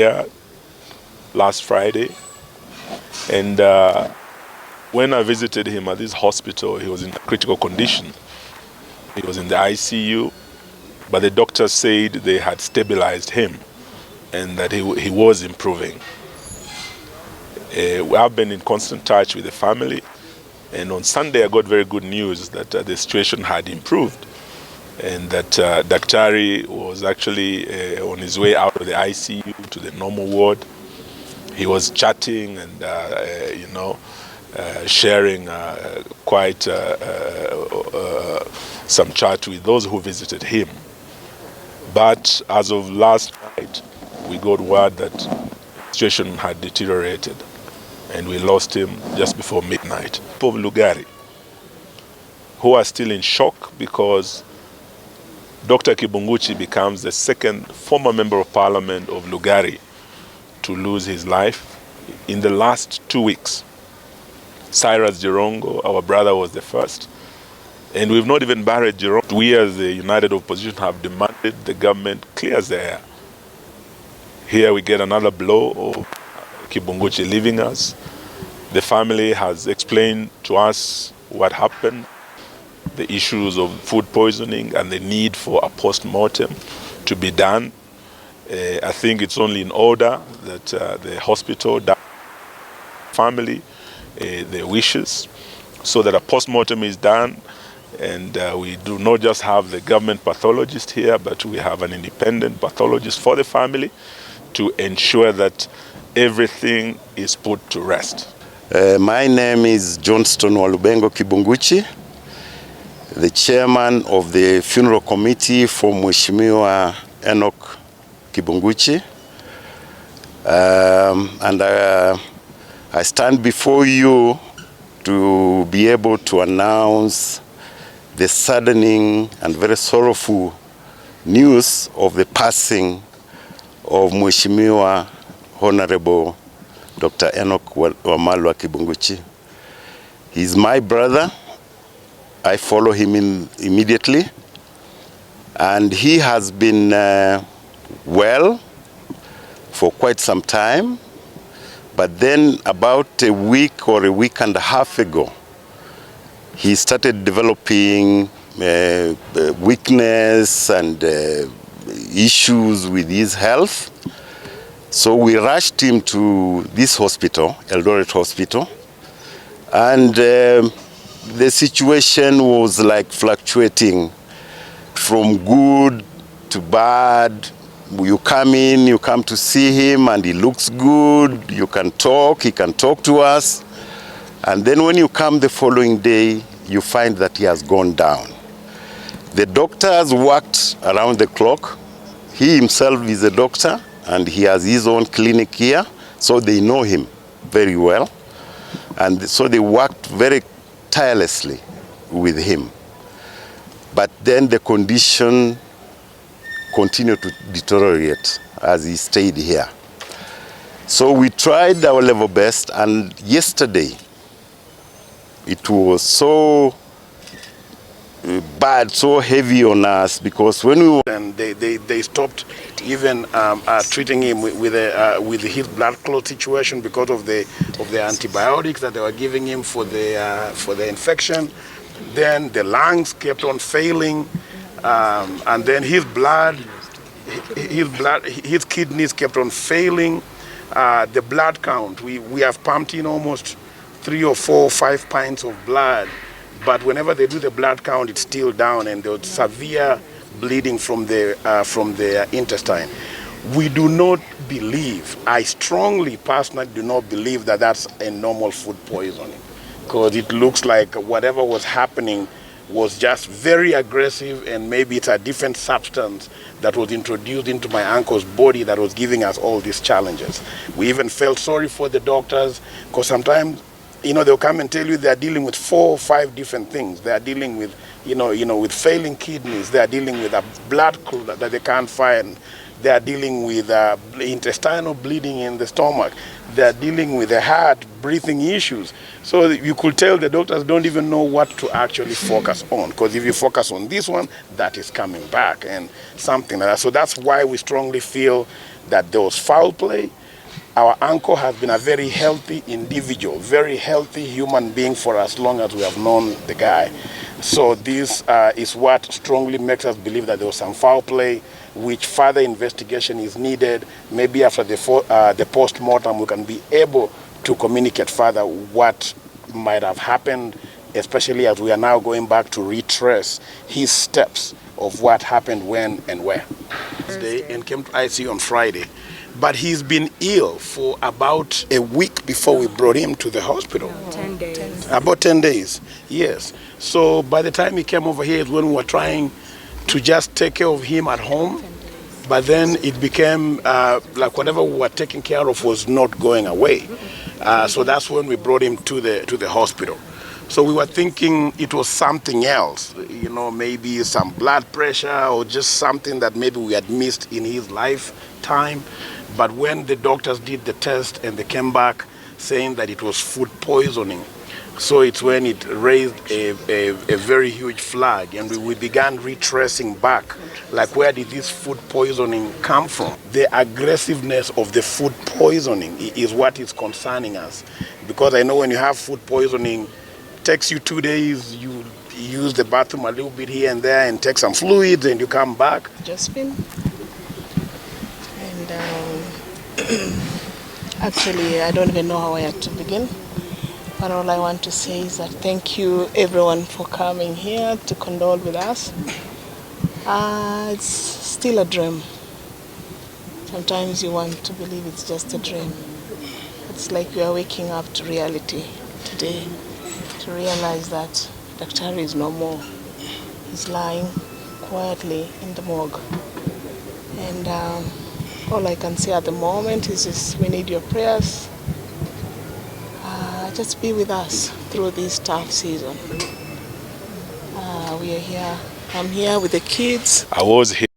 Yeah, last Friday. And when I visited him at this hospital, he was in critical condition. He was in the ICU, but the doctors said they had stabilized him and that he was improving. We have been in constant touch with the family, and on Sunday I got very good news that the situation had improved and that Daktari was actually on his way out of the ICU to the normal ward. He was chatting and, sharing quite some chat with those who visited him. But as of last night, we got word that the situation had deteriorated and we lost him just before midnight. People of Lugari who are still in shock because Dr. Kibunguchy becomes the second former member of parliament of Lugari to lose his life in the last 2 weeks. Cyrus Jirongo, our brother, was the first. And we've not even buried Jirongo. We as the United Opposition have demanded the government clears the air. Here we get another blow of Kibunguchy leaving us. The family has explained to us what happened, the issues of food poisoning and the need for a post-mortem to be done. I think it's only in order that the hospital family their wishes so that a post-mortem is done, and we do not just have the government pathologist here, but we have an independent pathologist for the family to ensure that everything is put to rest. My name is Johnston Walubengo Kibunguchy, the chairman of the funeral committee for Mheshimiwa Enoch Kibunguchy. I stand before you to be able to announce the saddening and very sorrowful news of the passing of Mheshimiwa Honorable Dr. Enoch Wamalwa Kibunguchy. He's my brother. I follow him immediately, and he has been well for quite some time. But then about a week or a week and a half ago, he started developing weakness and issues with his health. So we rushed him to this hospital, Eldoret Hospital, and the situation was like fluctuating from good to bad. You come in, you come to see him, and he looks good. You can talk, he can talk to us. And then when you come the following day, you find that he has gone down. The doctors worked around the clock. He himself is a doctor, and he has his own clinic here, so they know him very well. And so they worked very tirelessly with him. But then the condition continued to deteriorate as he stayed here. So we tried our level best, and yesterday it was so bad, so heavy on us, because when we were and they stopped even treating him with his blood clot situation because of the antibiotics that they were giving him for the infection. Then the lungs kept on failing, and then his kidneys kept on failing. The blood count, we have pumped in almost 3 or 4 or 5 pints of blood, but whenever they do the blood count, it's still down, and there was severe bleeding from the intestine. We do not believe, I strongly personally do not believe that that's a normal food poisoning, because it looks like whatever was happening was just very aggressive, and maybe it's a different substance that was introduced into my uncle's body that was giving us all these challenges. We even felt sorry for the doctors, because sometimes, they'll come and tell you they're dealing with 4 or 5 different things. They're dealing with, with failing kidneys. They're dealing with a blood clot that they can't find. They're dealing with intestinal bleeding in the stomach. They're dealing with the heart, breathing issues. So you could tell the doctors don't even know what to actually focus on, because if you focus on this one, that is coming back and something like that. So that's why we strongly feel that there was foul play. Our uncle has been a very healthy individual, very healthy human being for as long as we have known the guy. So this is what strongly makes us believe that there was some foul play, which further investigation is needed. Maybe after the post-mortem, we can be able to communicate further what might have happened, especially as we are now going back to retrace his steps of what happened when and where. And came to ICU on Friday. But he's been ill for about a week before we brought him to the hospital. 10 days. About 10 days, yes. So by the time he came over here is when we were trying to just take care of him at home. But then it became like whatever we were taking care of was not going away. So that's when we brought him to the hospital. So we were thinking it was something else, you know, maybe some blood pressure or just something that maybe we had missed in his lifetime. But when the doctors did the test and they came back saying that it was food poisoning, so it's when it raised a very huge flag, and we began retracing back, like where did this food poisoning come from? The aggressiveness of the food poisoning is what is concerning us, because I know when you have food poisoning, it takes you 2 days, you use the bathroom a little bit here and there and take some fluids and you come back. Josephine. And actually, I don't even know how I had to begin. But all I want to say is that thank you everyone for coming here to condole with us. It's still a dream. Sometimes you want to believe it's just a dream. It's like we are waking up to reality today, to realize that Dr. is no more. He's lying quietly in the morgue. And all I can say at the moment is just we need your prayers. Just be with us through this tough season. We are here. I'm here with the kids. I was here.